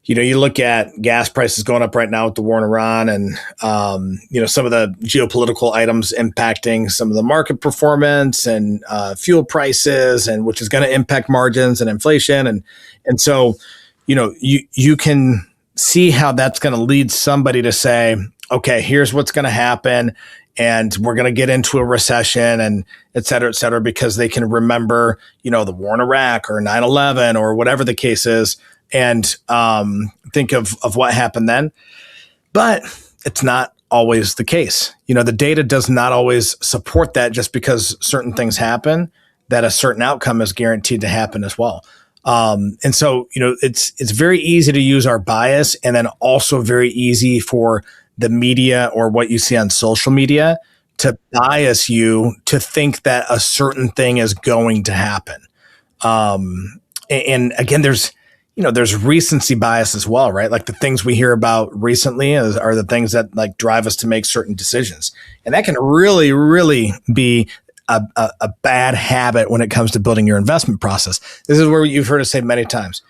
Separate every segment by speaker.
Speaker 1: You look at gas prices going up right now with the war in Iran and, some of the geopolitical items impacting some of the market performance and fuel prices, and which is going to impact margins and inflation. And so, you can see how that's going to lead somebody to say, okay, here's what's going to happen. And we're going to get into a recession and et cetera, because they can remember, the war in Iraq or 9/11 or whatever the case is, and think of what happened then. But it's not always the case. The data does not always support that. Just because certain things happen, that a certain outcome is guaranteed to happen as well. And so, it's very easy to use our bias, and then also very easy for the media or what you see on social media to bias you to think that a certain thing is going to happen. And again, there's recency bias as well, right? Like the things we hear about recently are the things that like drive us to make certain decisions. And that can really, really be a bad habit when it comes to building your investment process. This is where you've heard us say many times,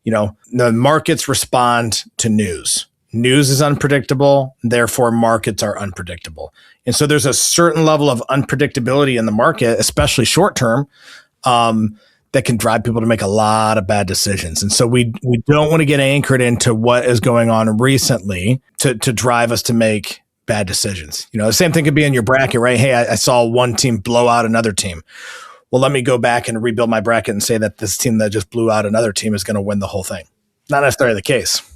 Speaker 1: the markets respond to news. News is unpredictable, therefore markets are unpredictable. And so there's a certain level of unpredictability in the market, especially short term, that can drive people to make a lot of bad decisions. And so we don't want to get anchored into what is going on recently to drive us to make bad decisions. The same thing could be in your bracket, right? Hey, I saw one team blow out another team. Well, let me go back and rebuild my bracket and say that this team that just blew out another team is going to win the whole thing. Not necessarily the case.